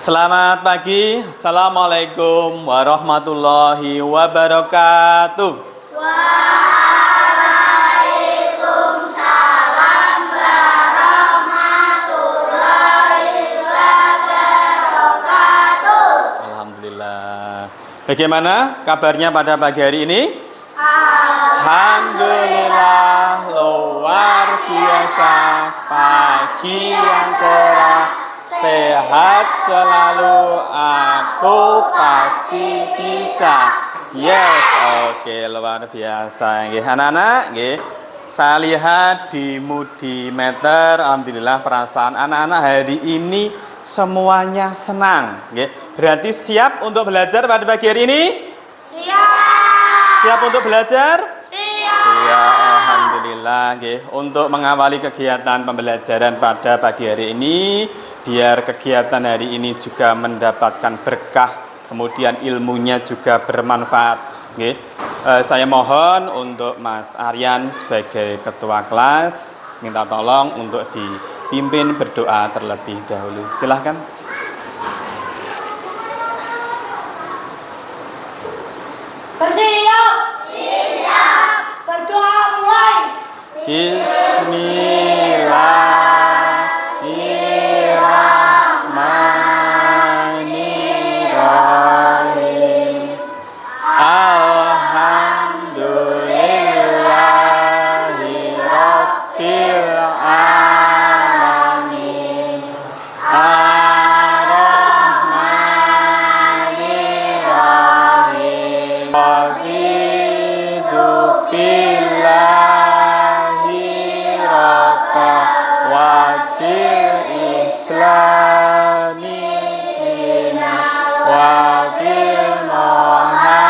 Selamat pagi, Assalamualaikum warahmatullahi wabarakatuh. Waalaikumsalam warahmatullahi wabarakatuh. Alhamdulillah. Bagaimana kabarnya pada pagi hari ini? Alhamdulillah, luar biasa. Pagi yang cerah, sehat selalu, aku pasti bisa. Yes, oke, luar biasa. Nggih, anak-anak, nggih. Saya lihat di Mudimeter, alhamdulillah perasaan anak-anak hari ini semuanya senang. Nggih. Berarti siap untuk belajar pada pagi hari ini? Siap. Siap untuk belajar? Siap. Ya, alhamdulillah. Nggih. Untuk mengawali kegiatan pembelajaran pada pagi hari ini, biar kegiatan hari ini juga mendapatkan berkah, kemudian ilmunya juga bermanfaat. Nggih. Saya mohon untuk Mas Aryan sebagai ketua kelas minta tolong untuk dipimpin berdoa terlebih dahulu. Silahkan. Bersiap. Siap. Berdoa mulai. Bismillahirrahmanirrahim. Alhamdulillahirabbil alamin. Ar-Rahmanirrahim. Raditu billahi rabba wa bil islami dina wa bil Muhammadi.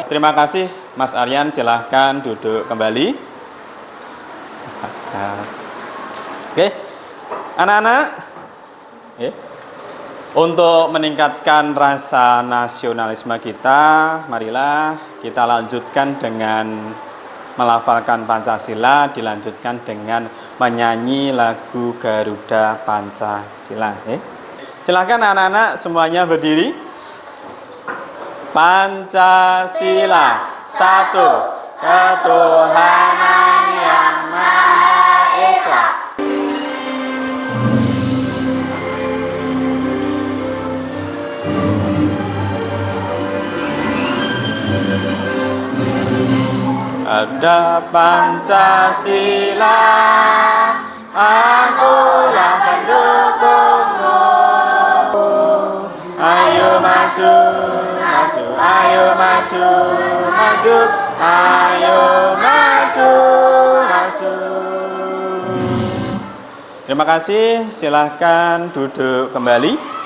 Terima kasih Mas Aryan, silahkan duduk kembali. Oke, anak-anak, untuk meningkatkan rasa nasionalisme kita, marilah kita lanjutkan dengan melafalkan Pancasila, dilanjutkan dengan menyanyi lagu Garuda Pancasila. Silakan anak-anak semuanya berdiri. Pancasila, satu, ketuhanan yang Maha Esa. Ada Pancasila, akulah pendukungmu. Ayo maju, maju, ayo maju, maju, ayo maju, maju. Terima kasih, silahkan duduk kembali.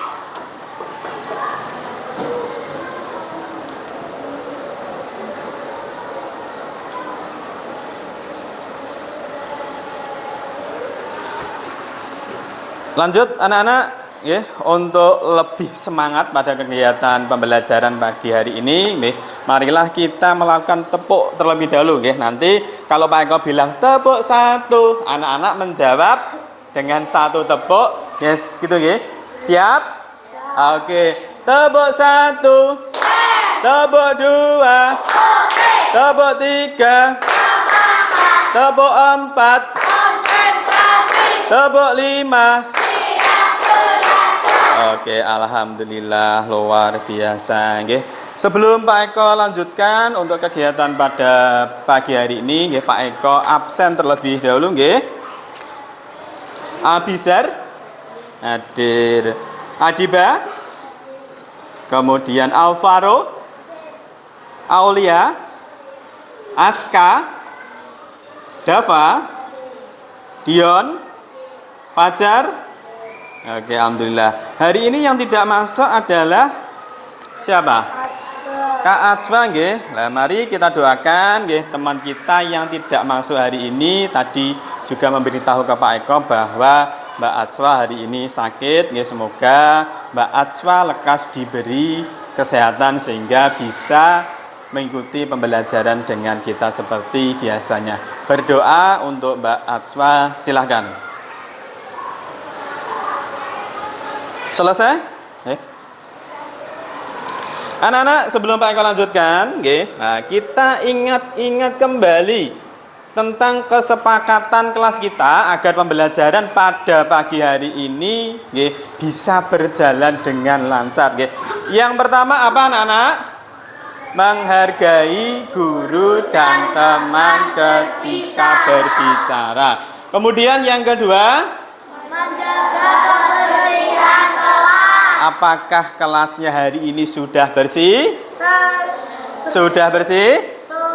Lanjut anak-anak, ya, untuk lebih semangat pada kegiatan pembelajaran pagi hari ini, marilah kita melakukan tepuk terlebih dahulu. Nanti kalau Pak Eko bilang tepuk satu, anak-anak menjawab dengan satu tepuk. Yes, gitu ya. Siap? Oke, tepuk satu, tepuk dua, tepuk tiga, tepuk empat, tepuk lima. Oke, alhamdulillah, luar biasa. Sebelum Pak Eko lanjutkan untuk kegiatan pada pagi hari ini, Pak Eko absen terlebih dahulu. Abizar hadir, Adiba, kemudian Alvaro, Aulia, Aska, Dava, Dion, Fajar. Oke, alhamdulillah. Hari ini yang tidak masuk adalah siapa? Kak Atswa, nggih. Nah, mari kita doakan nggih teman kita yang tidak masuk hari ini, tadi juga memberitahu ke Pak Eko bahwa Mbak Atswa hari ini sakit, nggih. Semoga Mbak Atswa lekas diberi kesehatan sehingga bisa mengikuti pembelajaran dengan kita seperti biasanya. Berdoa untuk Mbak Atswa, silahkan. Selesai? Anak-anak, sebelum Pak Eko lanjutkan, nah, kita ingat-ingat kembali tentang kesepakatan kelas kita agar pembelajaran pada pagi hari ini bisa berjalan dengan lancar. Yang pertama apa anak-anak? Menghargai guru dan teman ketika berbicara. Kemudian yang kedua, Menjaga kebersihan kelas. apakah kelasnya hari ini sudah bersih? Sudah bersih?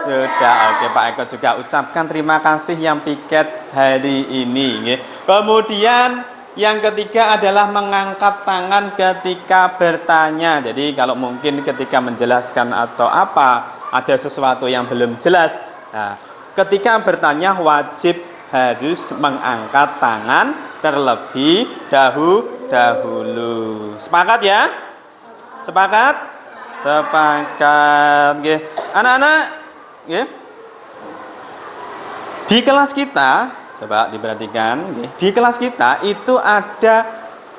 Sudah. Oke, Pak Eko juga ucapkan terima kasih yang piket hari ini. Kemudian yang ketiga adalah mengangkat tangan ketika bertanya. Jadi kalau mungkin ketika menjelaskan atau apa, ada sesuatu yang belum jelas. Nah, ketika bertanya wajib harus mengangkat tangan terlebih dahulu. Sepakat ya? Sepakat? Sepakat. Anak-anak, di kelas kita, coba diperhatikan, di kelas kita itu ada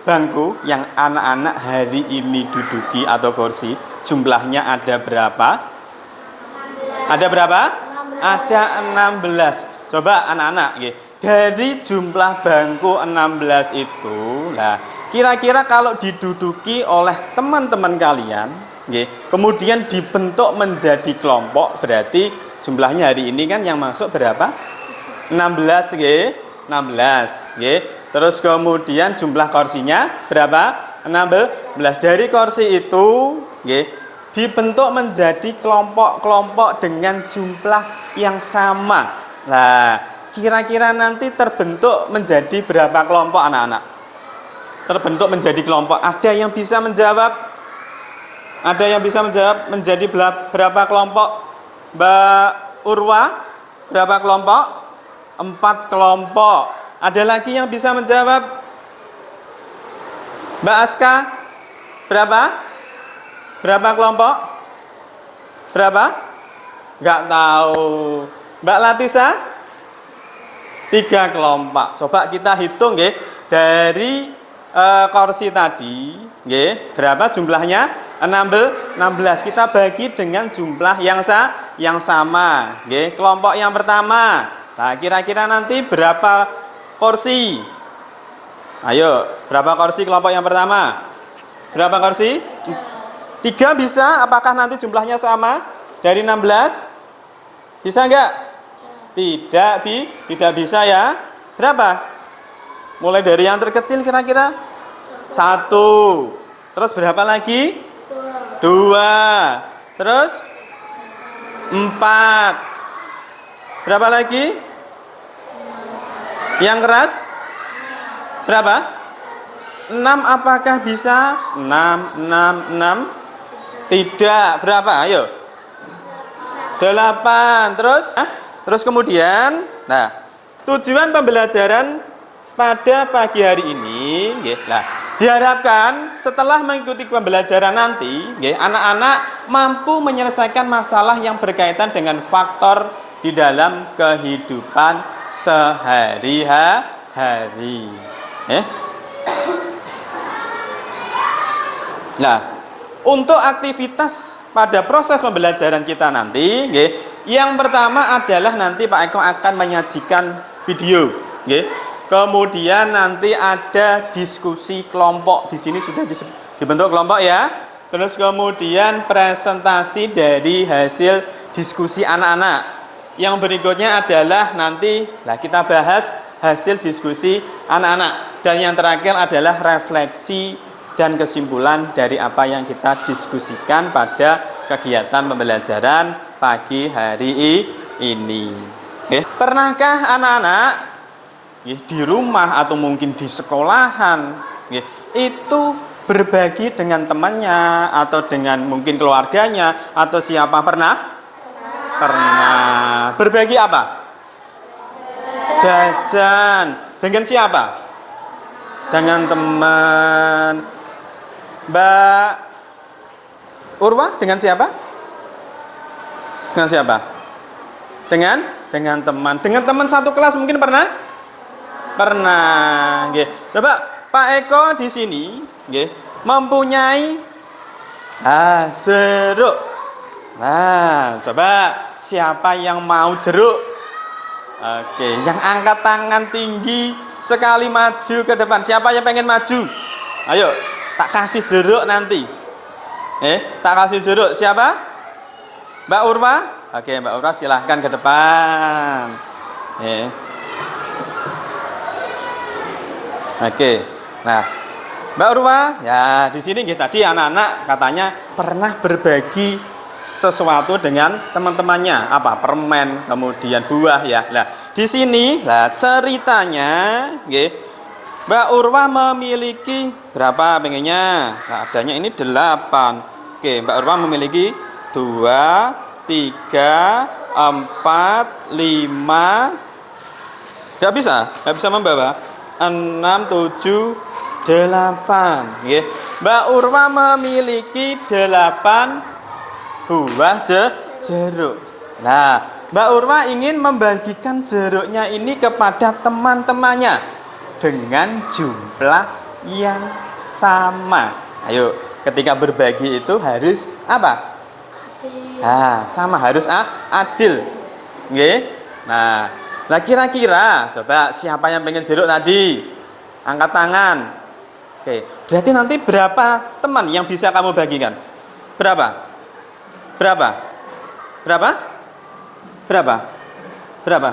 bangku yang anak-anak hari ini duduki atau kursi. Jumlahnya ada berapa? Ada berapa? Ada 16. Coba anak-anak, dari jumlah bangku 16 itu, nah kira-kira kalau diduduki oleh teman-teman kalian, kemudian dibentuk menjadi kelompok, berarti jumlahnya hari ini kan yang masuk berapa? 16, 16, Terus kemudian jumlah kursinya berapa? 16. Dari kursi itu, dibentuk menjadi kelompok-kelompok dengan jumlah yang sama. Nah, kira-kira nanti terbentuk menjadi berapa kelompok anak-anak? Terbentuk menjadi kelompok. Ada yang bisa menjawab? Ada yang bisa menjawab menjadi berapa kelompok? Mbak Urwa, berapa kelompok? 4 kelompok. Ada lagi yang bisa menjawab? Mbak Aska, berapa? Berapa kelompok? Berapa? Enggak tahu. Mbak Latisa? 3 kelompok. Coba kita hitung dari kursi tadi, berapa jumlahnya? 16. Kita bagi dengan jumlah yang sama. Kelompok yang pertama. Nah, kira-kira nanti berapa kursi? Ayo, berapa kursi kelompok yang pertama? Berapa kursi? 3 bisa? Apakah nanti jumlahnya sama dari 16? Bisa enggak? Tidak bisa ya. Berapa? Mulai dari yang terkecil kira-kira 1. Terus berapa lagi? 2. Terus 4. Berapa lagi? Yang keras? Berapa? 6. Apakah bisa? 6. Tidak. Berapa? Ayo. 8. Terus kemudian, nah, tujuan pembelajaran pada pagi hari ini, diharapkan setelah mengikuti pembelajaran nanti, anak-anak mampu menyelesaikan masalah yang berkaitan dengan faktor di dalam kehidupan sehari-hari. Nah, untuk aktivitas pada proses pembelajaran kita nanti, yang pertama adalah nanti Pak Eko akan menyajikan video, kemudian nanti ada diskusi kelompok. Di sini sudah dibentuk kelompok ya. Terus kemudian presentasi dari hasil diskusi anak-anak. Yang berikutnya adalah nanti kita bahas hasil diskusi anak-anak. Dan yang terakhir adalah refleksi dan kesimpulan dari apa yang kita diskusikan pada kegiatan pembelajaran pagi hari ini. Pernahkah anak-anak di rumah atau mungkin di sekolahan itu berbagi dengan temannya atau dengan mungkin keluarganya atau siapa? Pernah? Berbagi apa? Jajan. Dengan siapa? Dengan teman. Mbak Urwa dengan siapa? Dengan siapa? Dengan teman. Dengan teman satu kelas mungkin pernah? Pernah. Coba Pak Eko di sini nggih mempunyai jeruk. Nah, coba siapa yang mau jeruk? Oke, yang angkat tangan tinggi sekali maju ke depan. Siapa yang pengen maju? Ayo, tak kasih jeruk nanti. Tak kasih jeruk. Siapa? Mbak Urwa? Oke, Mbak Urwa silahkan ke depan. Oke. Nah, Mbak Urwa, ya di sini tadi anak-anak katanya pernah berbagi sesuatu dengan teman-temannya, apa permen, kemudian buah ya. Nah, di sini lah ceritanya, Mbak Urwa memiliki berapa pengennya? Nah, adanya ini 8. Oke, Mbak Urwa memiliki 2, 3, 4, 5. Nggak bisa membawa 6, 7, 8. Mbak Urwa memiliki 8 buah jeruk. Nah, Mbak Urwa ingin membagikan jeruknya ini kepada teman-temannya dengan jumlah yang sama. Ayo, ketika berbagi itu harus apa? Sama, harus adil. Nah, kira-kira coba siapa yang pengen jeruk tadi? Angkat tangan. Oke, berarti nanti berapa teman yang bisa kamu bagikan? Berapa?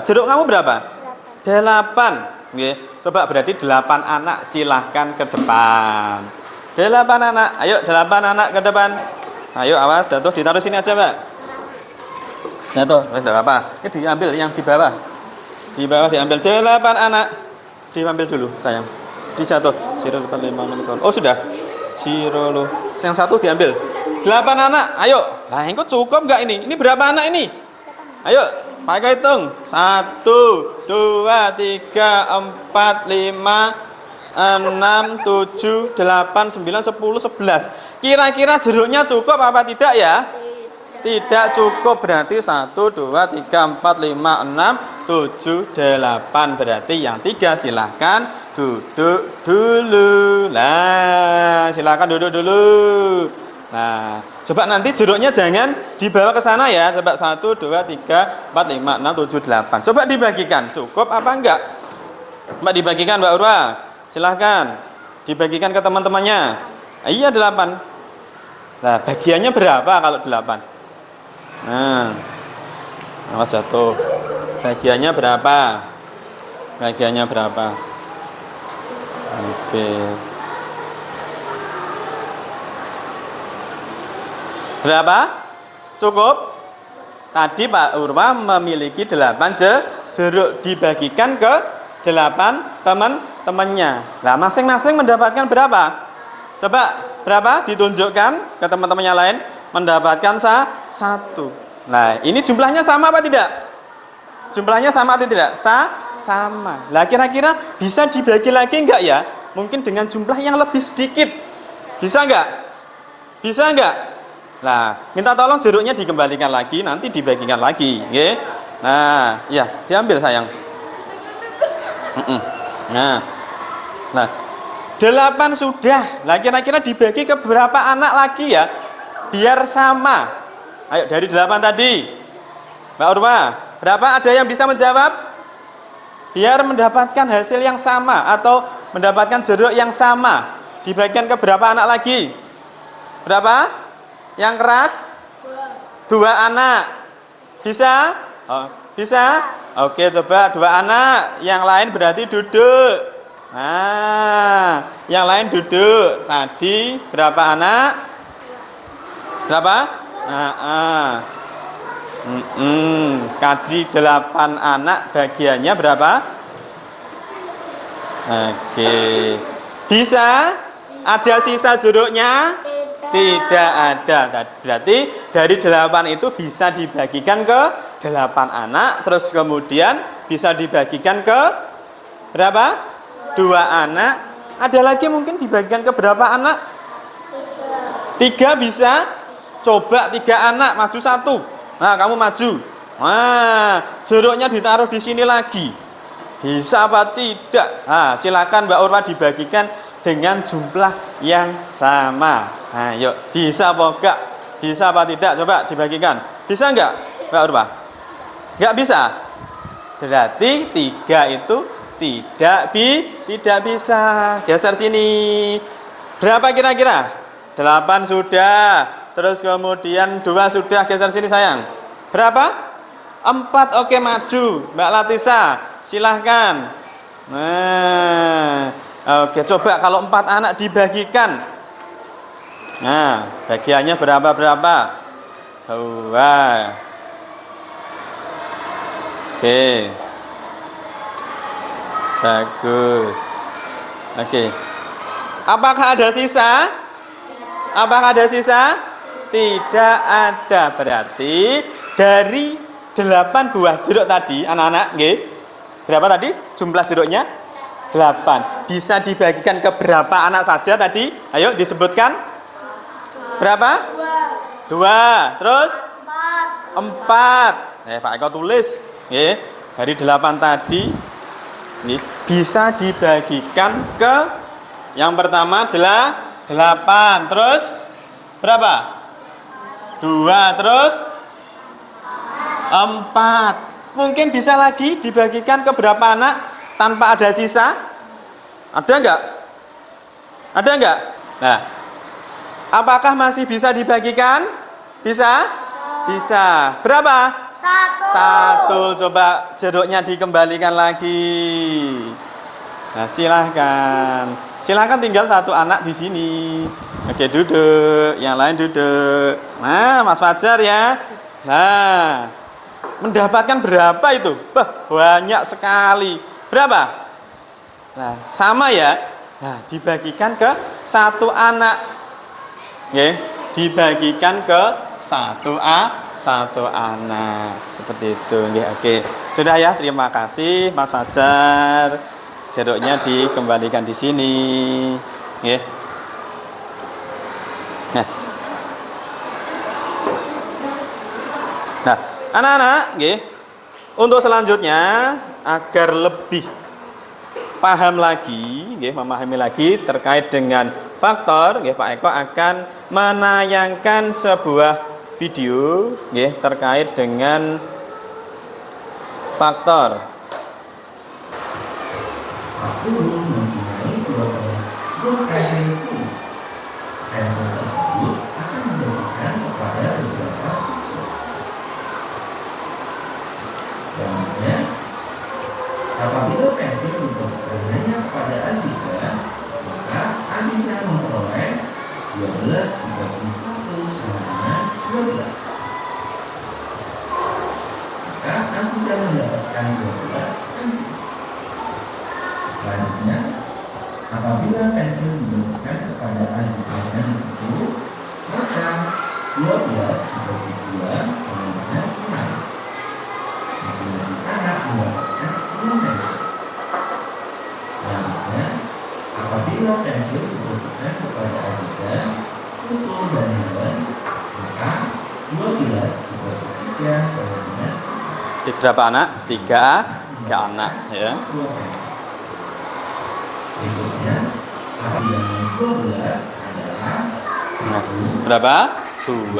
Jeruk kamu berapa? 8. Coba berarti 8 anak silahkan ke depan. 8 anak, ayo 8 anak ke depan. Ayo awas jatuh, ditaruh sini aja Mbak. Jatuh, tidak apa. Ini diambil yang di bawah. Di bawah diambil 8 anak. Diambil dulu sayang. Dijatuh. 0, 4, 5, 6, 7. Oh sudah. 0. Yang satu diambil. 8 anak, ayo. Lah, engko cukup enggak ini? Ini berapa anak ini? Ayo, pakai hitung. 1, 2, 3, 4, 5, 6, 7, 8, 9, 10, 11. Kira-kira jeruknya cukup apa tidak ya? Tidak cukup, berarti 1, 2, 3, 4, 5, 6, 7, 8. Berarti yang 3 silahkan duduk dulu. Nah, silahkan duduk dulu. Nah, coba nanti jeruknya jangan dibawa ke sana ya. Coba 1, 2, 3, 4, 5, 6, 7, 8. Coba dibagikan. Cukup apa enggak? Mbak dibagikan Mbak Urwa. Silahkan dibagikan ke teman-temannya. Iya 8. Nah, bagiannya berapa kalau 8? Nah, awas jatuh. Bagiannya berapa? Bagiannya berapa? Oke. Berapa? Cukup? Tadi Pak Urwa memiliki 8 jeruk, dibagikan ke 8 teman-temannya. Nah, masing-masing mendapatkan berapa? Coba berapa? Ditunjukkan ke teman-teman yang lain. Mendapatkan 1. Nah, ini jumlahnya sama apa tidak? Jumlahnya sama atau tidak? Sama. Nah, kira-kira bisa dibagi lagi enggak ya? Mungkin dengan jumlah yang lebih sedikit. Bisa enggak? Bisa enggak? Nah, minta tolong jeruknya dikembalikan lagi, nanti dibagikan lagi, nggih. Nah, ya, diambil sayang. Nah, 8 sudah. Nah, kira-kira dibagi ke berapa anak lagi ya? Biar sama. Ayo, dari 8 tadi. Mbak Urwa, berapa? Ada yang bisa menjawab? Biar mendapatkan hasil yang sama atau mendapatkan jeruk yang sama. Dibagikan ke berapa anak lagi? Berapa? Yang keras? 2 anak. Bisa? Oh, bisa? Oke, coba 2 anak. Yang lain berarti duduk. Nah, yang lain duduk. Tadi berapa anak? Berapa? Tadi 8 anak, bagiannya berapa? Oke. Bisa? Ada sisa jeruknya? Tidak ada. Berarti dari 8 itu bisa dibagikan ke 8 anak, terus kemudian bisa dibagikan ke berapa? 2 anak. Ada lagi mungkin dibagikan ke berapa anak? 3 bisa? Coba 3 anak, maju 1. Nah, kamu maju. Nah, jeruknya ditaruh di sini lagi. Bisa apa tidak? Nah, silakan Mbak Urwa dibagikan dengan jumlah yang sama. Nah, yuk, bisa apa enggak? Bisa apa tidak? Coba dibagikan. Bisa enggak, Mbak Urwa? Enggak bisa. Berarti 3 itu tidak bisa. Geser sini. Berapa kira-kira? 8 sudah. Terus kemudian 2 sudah. Geser sini sayang. Berapa? 4. Oke, maju. Mbak Latisa, silahkan. Nah, oke, coba kalau 4 anak dibagikan. Nah, bagiannya berapa? 2. Oke. Bagus. Oke. Apakah ada sisa? Apakah ada sisa? Tidak ada. Berarti dari 8 buah jeruk tadi, anak-anak, nggih. Berapa tadi jumlah jeruknya? 8. Bisa dibagikan ke berapa anak saja tadi? Ayo disebutkan. Berapa? 2. Terus? 4. Pak Eko tulis, nggih. Dari 8 tadi nggih, bisa dibagikan ke yang pertama adalah 8. Terus berapa? 2. Terus 4. Mungkin bisa lagi dibagikan ke berapa anak tanpa ada sisa? Ada enggak? Ada enggak? Nah, apakah masih bisa dibagikan? Bisa? Bisa. Berapa? 1. Coba jeruknya dikembalikan lagi. Nah, silahkan tinggal 1 anak di sini. Oke, duduk. Yang lain duduk. Nah, Mas Fajar ya. Nah, mendapatkan berapa itu? Banyak sekali. Berapa? Nah, sama ya. Nah, dibagikan ke 1 anak. Oke, dibagikan ke 1 anak. Seperti itu. Oke. Sudah ya, terima kasih Mas Fajar. Jeruknya dikembalikan di sini. Nggih. Nah, anak-anak, nggih. Untuk selanjutnya agar lebih paham lagi, nggih, memahami lagi terkait dengan faktor, nggih, Pak Eko akan menayangkan sebuah video, nggih, terkait dengan faktor. Aku mempunyai 12 buah pensel tulis. Pensel tersebut akan diberikan kepada beberapa siswa. Selanjutnya, apabila pensil diberikan hanya kepada Aziza, maka Aziza memperoleh 12 dibagi 1 sama dengan 12. Maka Aziza mendapatkan 12 pensil. Selanjutnya, apabila pensil diberikan kepada Aziza dan ibu, maka 12 dibagi 2 sama dengan 6. Masing-masing anak mendapatkan 6 pensil. Selanjutnya, apabila pensil diberikan kepada Aziza, Putu dan Hewan, maka 12 dibagi 3 sama dengan Berapa anak? 3 anak ya. 2 pensil. Berikutnya, apabila 12 adalah 1, Berapa? 2,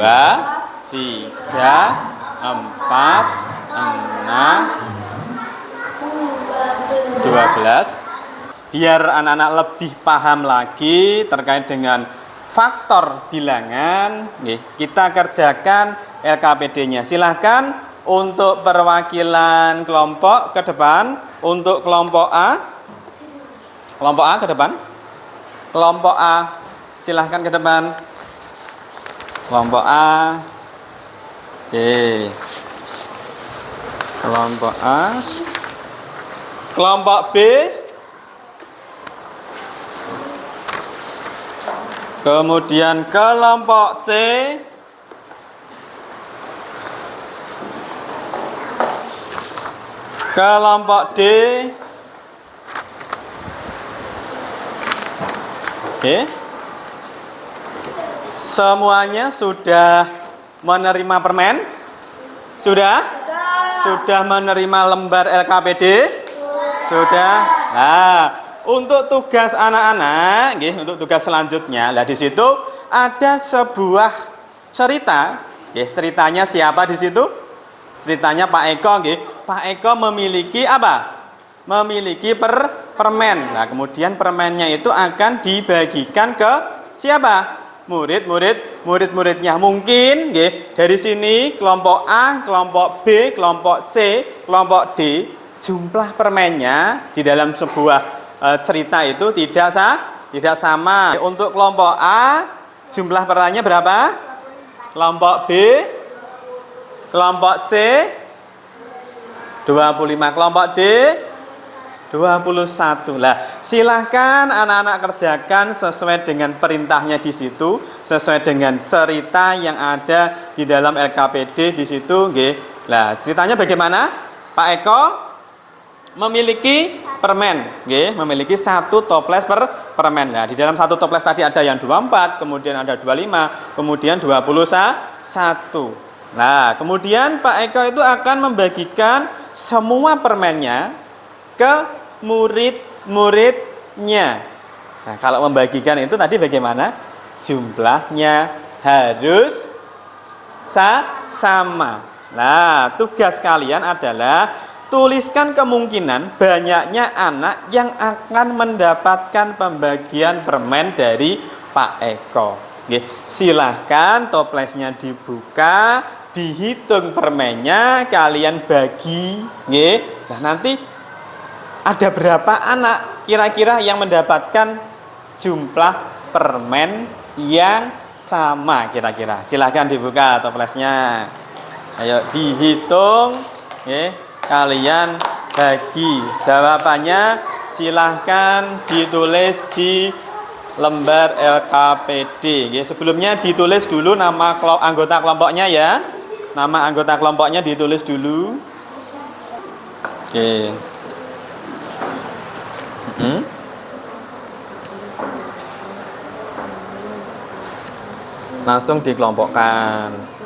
3, 4, 6, 12. Biar anak-anak lebih paham lagi terkait dengan faktor bilangan, kita kerjakan LKPD-nya. Silahkan untuk perwakilan kelompok ke depan. Untuk kelompok A ke depan. Kelompok A, silahkan ke depan. Kelompok A. Oke. Kelompok A. Kelompok B. Kemudian kelompok C. Kelompok D. Oke. Semuanya sudah menerima permen? Sudah? Sudah menerima lembar LKPD? Sudah. Nah, untuk tugas anak-anak, nggih, untuk tugas selanjutnya, lah di situ ada sebuah cerita, nggih, ceritanya siapa di situ? Ceritanya Pak Eko, nggih. Pak Eko memiliki apa? Memiliki permen. Nah, kemudian permennya itu akan dibagikan ke siapa? Murid-muridnya. Mungkin, nggih, dari sini kelompok A, kelompok B, kelompok C, kelompok D, jumlah permennya di dalam sebuah cerita itu tidak sama. Untuk kelompok A jumlah permennya berapa? Kelompok B, kelompok C 25, kelompok D 21. Lah, silahkan anak-anak kerjakan sesuai dengan perintahnya di situ, sesuai dengan cerita yang ada di dalam LKPD di situ, nggih. Lah, ceritanya bagaimana? Pak Eko memiliki permen, nggih, memiliki satu toples permen. Nah, di dalam satu toples tadi ada yang 24, kemudian ada 25, kemudian 21. Nah, kemudian Pak Eko itu akan membagikan semua permennya ke murid-muridnya. Nah, kalau membagikan itu tadi bagaimana? Jumlahnya harus sama. Nah, tugas kalian adalah tuliskan kemungkinan banyaknya anak yang akan mendapatkan pembagian permen dari Pak Eko. Nggih, silahkan toplesnya dibuka, dihitung permennya, kalian bagi, nggih. Nah, nanti ada berapa anak kira-kira yang mendapatkan jumlah permen yang sama kira-kira? Silahkan dibuka toplesnya. Ayo dihitung, nggih. Kalian bagi. Jawabannya silahkan ditulis di lembar LKPD. Sebelumnya ditulis dulu nama anggota kelompoknya ya. Nama anggota kelompoknya ditulis dulu. Oke. Langsung dikelompokkan.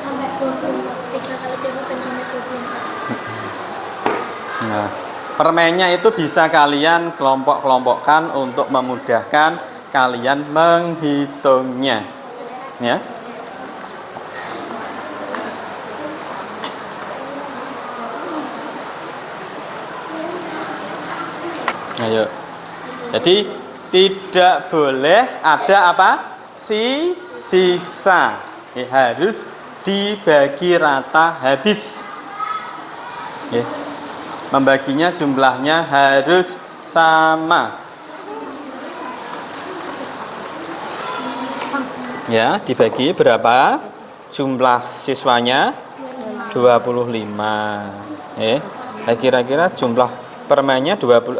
Sampai 24. 3 kali 3 sampai 24. Nah, permennya itu bisa kalian kelompok-kelompokkan untuk memudahkan kalian menghitungnya. Ya. Ayo. Jadi tidak boleh ada apa? Sisa. Harus dibagi rata habis. Membaginya jumlahnya harus sama. Ya, dibagi berapa? Jumlah siswanya 25. Kira-kira jumlah permennya 20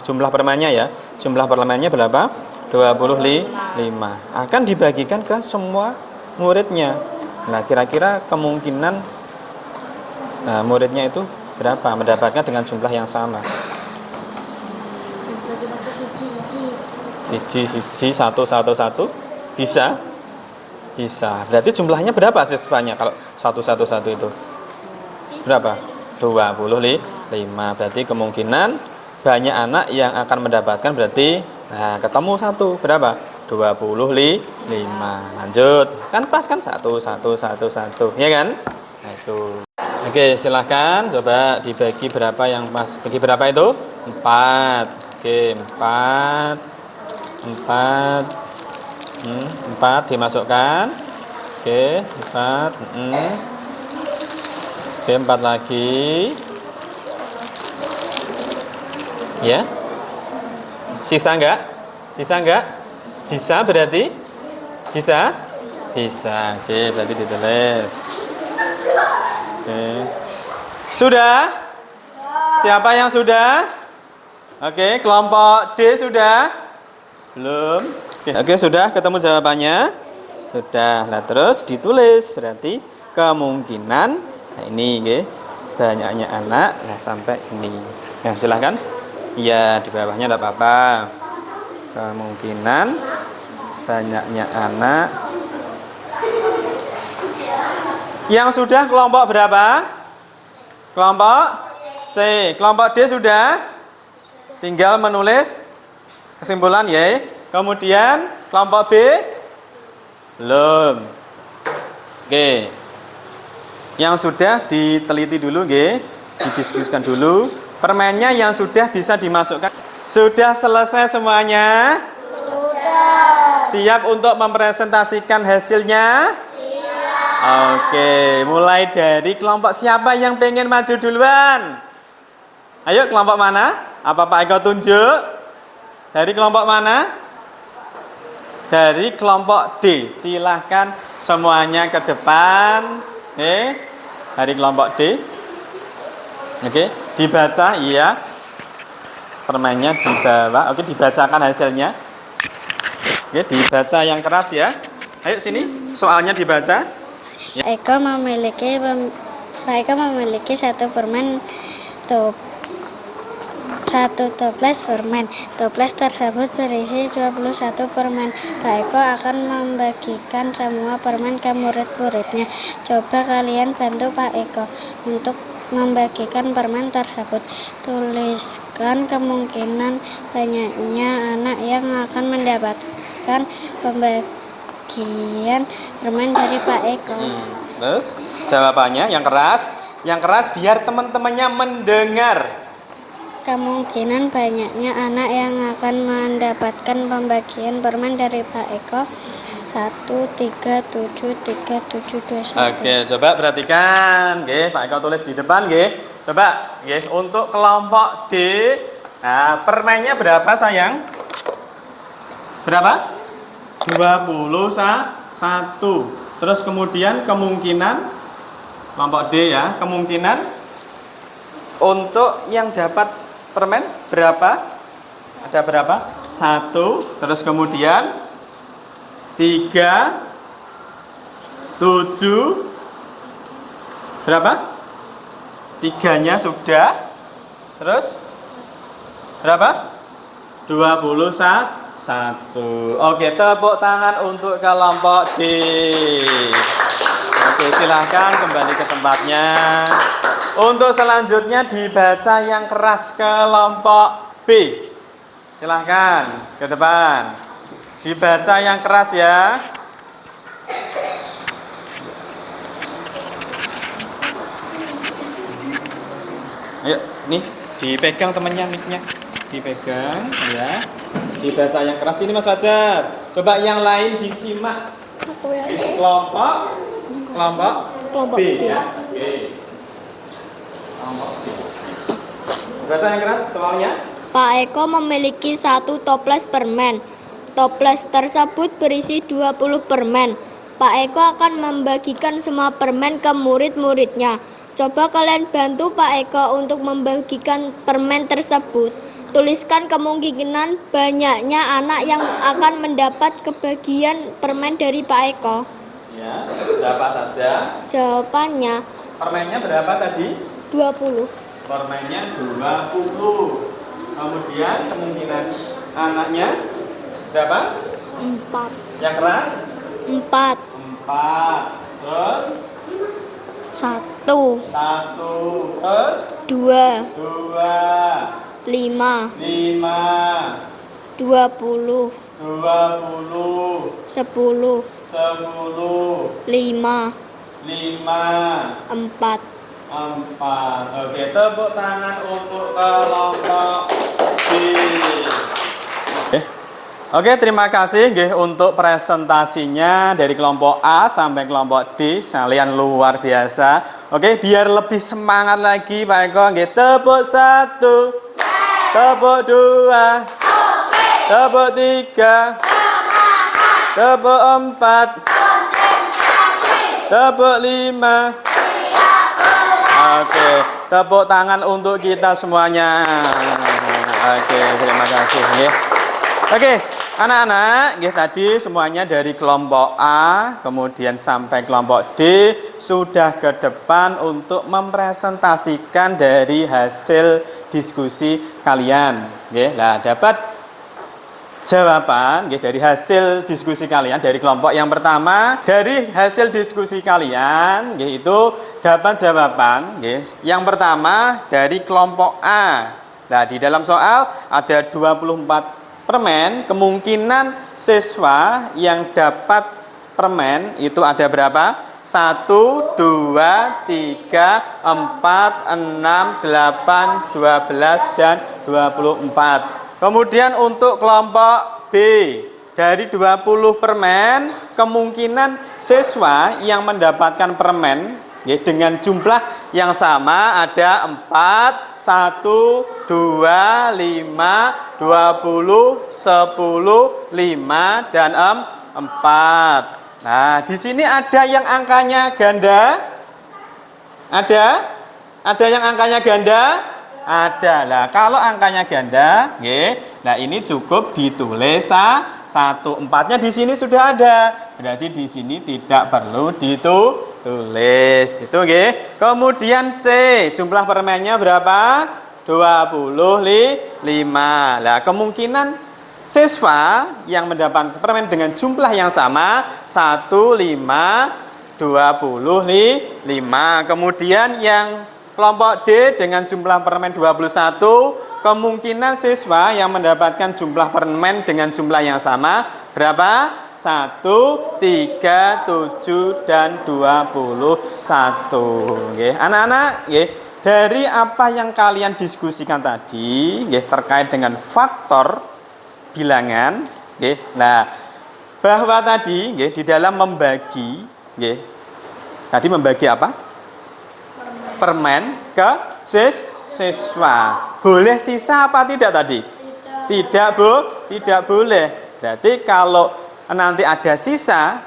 jumlah permennya ya. Jumlah permennya berapa? 25. Akan dibagikan ke semua muridnya. Nah, kira-kira kemungkinan muridnya itu berapa mendapatkan dengan jumlah yang sama? Siji, satu. Bisa? Bisa. Berarti jumlahnya berapa siswanya kalau 1 itu? Berapa? 25. Berarti kemungkinan banyak anak yang akan mendapatkan berarti ketemu satu. Berapa? 25. Lanjut. Kan pas kan 1. Ya kan? Nah, itu. Oke, silahkan coba dibagi berapa yang pas. Bagi berapa itu? 4. Oke, 4 dimasukkan. Oke, 4. Oke, 4 lagi. Ya. Sisa enggak? Bisa berarti? Bisa? Bisa. Oke, berarti ditulis. Oke. Sudah? Siapa yang sudah? Oke, kelompok D sudah? Belum? Oke, sudah ketemu jawabannya? Sudah. Nah, terus ditulis berarti kemungkinan ini nggih, banyaknya anak sampai ini. Ya, silahkan. Iya, di bawahnya enggak apa-apa. Kemungkinan banyaknya anak. Yang sudah kelompok berapa? Kelompok C. C. Kelompok D sudah? Tinggal menulis kesimpulan ya. Kemudian kelompok B belum. Oke. Yang sudah diteliti dulu nggih, didiskusikan dulu. Permennya yang sudah bisa dimasukkan. Sudah selesai semuanya? Sudah. Siap untuk mempresentasikan hasilnya? Siap. Oke, mulai dari kelompok siapa yang pengen maju duluan? Ayo, kelompok mana? Apa Pak Eko tunjuk? Dari kelompok mana? Dari kelompok D. Silahkan semuanya ke depan. Oke. Dari kelompok D. Oke, dibaca iya. Permennya dibawa. Oke, dibacakan hasilnya. Oke, dibaca yang keras ya. Ayo sini, soalnya dibaca. Pak Eko memiliki satu permen satu toples permen. Toples tersebut berisi 21 permen. Pak Eko akan membagikan semua permen ke murid-muridnya. Coba kalian bantu Pak Eko untuk membagikan permen tersebut. Tuliskan kemungkinan banyaknya anak yang akan mendapatkan pembagian permen dari Pak Eko. Terus jawabannya yang keras biar teman-temannya mendengar. Kemungkinan banyaknya anak yang akan mendapatkan pembagian permen dari Pak Eko 1373721. Oke, coba perhatikan, nggih, Pak Eko tulis di depan, nggih. Coba, nggih, untuk kelompok D, nah, permennya berapa sayang? Berapa? 21. Terus kemudian kemungkinan kelompok D ya, kemungkinan untuk yang dapat permen berapa? Ada berapa? 1. Terus kemudian 3, 7. Berapa? 3-nya sudah. Terus berapa? 21. Oke, tepuk tangan untuk kelompok D. Oke, silahkan kembali ke tempatnya. Untuk selanjutnya dibaca yang keras kelompok B. Silahkan ke depan. Dibaca yang keras ya. Ayo, nih dipegang temennya mic-nya. Dipegang ya. Dibaca yang keras ini Mas Fajar. Coba yang lain disimak. Kelompok B ya. Oke. Baca yang keras soalnya. Pak Eko memiliki satu toples permen. Toples tersebut berisi 20 permen. Pak Eko akan membagikan semua permen ke murid-muridnya. Coba kalian bantu Pak Eko untuk membagikan permen tersebut. Tuliskan kemungkinan banyaknya anak yang akan mendapat kebagian permen dari Pak Eko. Ya, berapa saja? Jawabannya Permennya berapa tadi? 20. Permennya 20. Kemudian kemungkinan anaknya berapa? 4. Yang keras? 4. 4. Terus 1. 1. Terus 2. 2. 5. 5. 20. 20. 10. 10. 5. 5. 4. 4. Oke, tepuk tangan untuk kelompok B. Oke, terima kasih nggih untuk presentasinya dari kelompok A sampai kelompok D. Kalian luar biasa. Oke, biar lebih semangat lagi Pak Eko nggih. Tepuk 1. Tepuk 2. Tepuk 3. Tepuk 4. Tepuk 5. Oke, tepuk tangan untuk kita semuanya. Oke, terima kasih nggih. Oke, anak-anak, nggih tadi semuanya dari kelompok A kemudian sampai kelompok D sudah ke depan untuk mempresentasikan dari hasil diskusi kalian. Nggih, lah dapat jawaban nggih, dari hasil diskusi kalian dari kelompok yang pertama. Dari hasil diskusi kalian nggih, itu dapat jawaban nggih. Yang pertama dari kelompok A. Nah, di dalam soal ada 24 permen, kemungkinan siswa yang dapat permen itu ada berapa? 1, 2, 3, 4, 6, 8, 12, dan 24. Kemudian untuk kelompok B, dari 20 permen, kemungkinan siswa yang mendapatkan permen ya, dengan jumlah yang sama ada 4, 1, 2, 5, 20, 10, 5, dan 4. Nah, di sini ada yang angkanya ganda? Ada yang angkanya ganda? Ada. Lah, kalau angkanya ganda, nah ini cukup ditulis 1. 4-nya di sini sudah ada. Berarti di sini tidak perlu ditulis. Itu nggih. Kemudian C, jumlah permennya berapa? 25. Lah, kemungkinan siswa yang mendapat permen dengan jumlah yang sama 1, 5, 25. Kemudian yang kelompok D dengan jumlah permen 21, kemungkinan siswa yang mendapatkan jumlah permen dengan jumlah yang sama berapa? 1, 3, 7, dan 21. Nggih, anak-anak, nggih, dari apa yang kalian diskusikan tadi, nggih, terkait dengan faktor bilangan, nggih. Nah, bahwa tadi nggih, di dalam membagi, nggih, tadi membagi apa? Permen ke siswa. Boleh sisa apa tidak tadi? Tidak, Bu. Tidak boleh. Berarti kalau nanti ada sisa,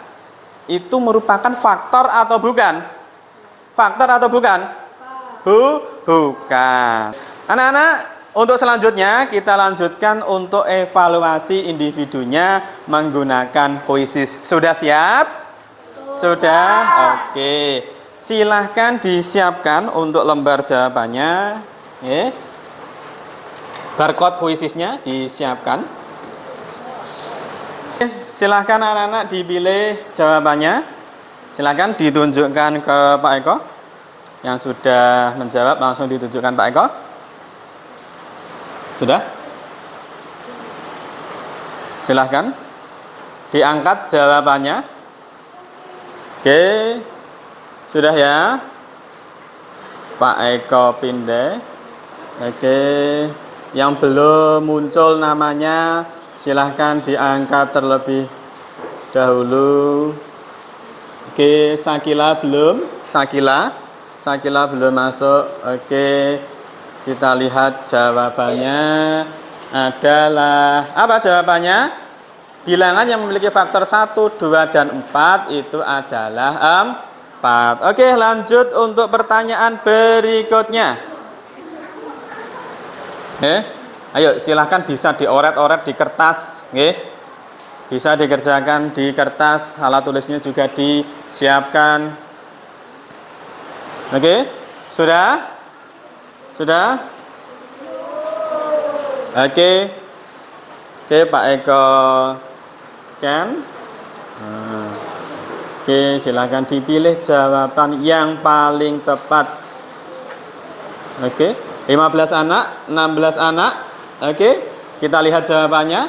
itu merupakan faktor atau bukan? Faktor atau bukan? Bukan. Anak-anak, untuk selanjutnya kita lanjutkan untuk evaluasi individunya menggunakan quizzes. Sudah siap? Sudah? Oke. Silahkan disiapkan untuk lembar jawabannya. Barcode quizzesnya disiapkan. Silahkan anak-anak dipilih jawabannya. Silahkan ditunjukkan ke Pak Eko. Yang sudah menjawab langsung ditunjukkan Pak Eko. Sudah? Silahkan diangkat jawabannya. Oke, sudah ya, Pak Eko pindah. Oke, yang belum muncul namanya silahkan diangkat terlebih dahulu. Oke, Sakila belum? Sakila belum masuk. Oke, kita lihat jawabannya adalah apa jawabannya? Bilangan yang memiliki faktor 1, 2, dan 4 itu adalah 4. Oke, lanjut untuk pertanyaan berikutnya. Ayo silahkan bisa dioret-oret di kertas. Bisa dikerjakan di kertas, alat tulisnya juga disiapkan. Oke, sudah? Sudah? Oke, Pak Eko scan. Oke, silahkan dipilih jawaban yang paling tepat. Oke, 15 anak, 16 anak. Oke, kita lihat jawabannya.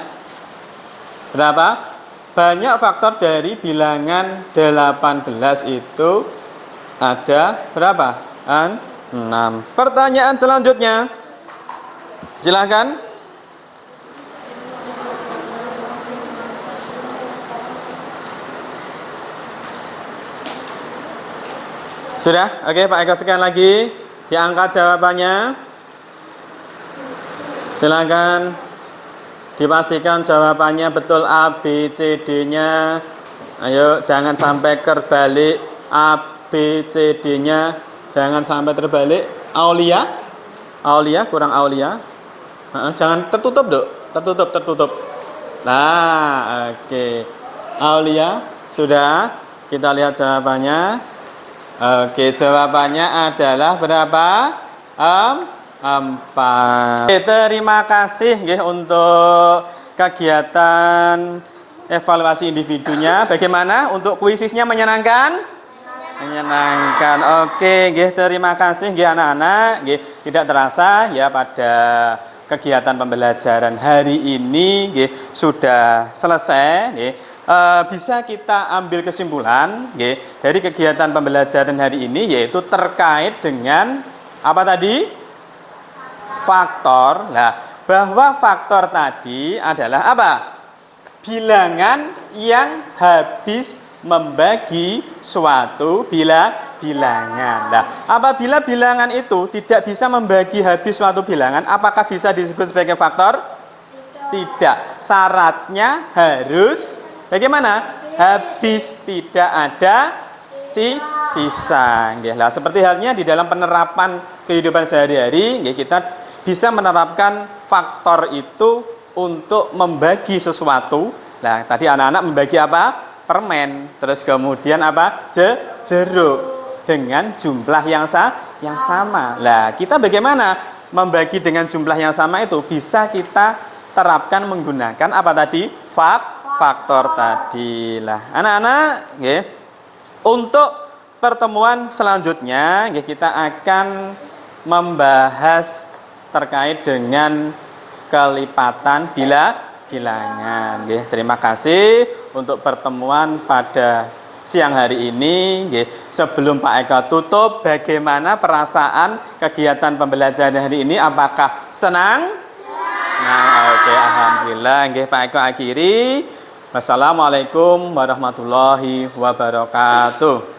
Berapa? Banyak faktor dari bilangan 18 itu ada berapa? 6. Pertanyaan selanjutnya. Silahkan. Sudah? Oke, Pak Eko sekian lagi. Diangkat jawabannya. Silakan dipastikan jawabannya betul A, B, C, D-nya. Ayo, jangan sampai terbalik. A, B, C, D-nya. Jangan sampai terbalik. Aulia, kurang Aulia. Jangan tertutup, Dok. Tertutup. Nah, oke. Aulia, sudah. Kita lihat jawabannya. Oke, jawabannya adalah berapa? 4. Oke, terima kasih nggih untuk kegiatan evaluasi individunya bagaimana? Untuk kuisisnya menyenangkan? Menyenangkan. Oke, nggih, terima kasih nggih anak-anak. Nggih, tidak terasa ya pada kegiatan pembelajaran hari ini nggih sudah selesai nggih. Bisa kita ambil kesimpulan nggih dari kegiatan pembelajaran hari ini, yaitu terkait dengan apa tadi? Faktor. Nah, bahwa faktor tadi adalah apa? Bilangan yang habis membagi suatu bilangan. Nah, apabila bilangan itu tidak bisa membagi habis suatu bilangan, apakah bisa disebut sebagai faktor? Tidak. Syaratnya harus bagaimana? Habis, tidak ada sisa. Nah, seperti halnya di dalam penerapan kehidupan sehari-hari, kita bisa menerapkan faktor itu untuk membagi sesuatu. Nah, tadi anak-anak membagi apa? Permen. Terus kemudian apa? Jeruk dengan jumlah yang sama. Nah, kita bagaimana membagi dengan jumlah yang sama itu? Bisa kita terapkan menggunakan apa tadi? Faktor tadi. Lah, anak-anak, nggih. Untuk pertemuan selanjutnya, nggih, kita akan membahas terkait dengan kelipatan bilangan. Nggih, terima kasih untuk pertemuan pada siang hari ini. Nggih, sebelum Pak Eko tutup, bagaimana perasaan kegiatan pembelajaran hari ini? Apakah senang? Nah, oke, alhamdulillah. Nggih, Pak Eko akhiri. Wassalamualaikum warahmatullahi wabarakatuh.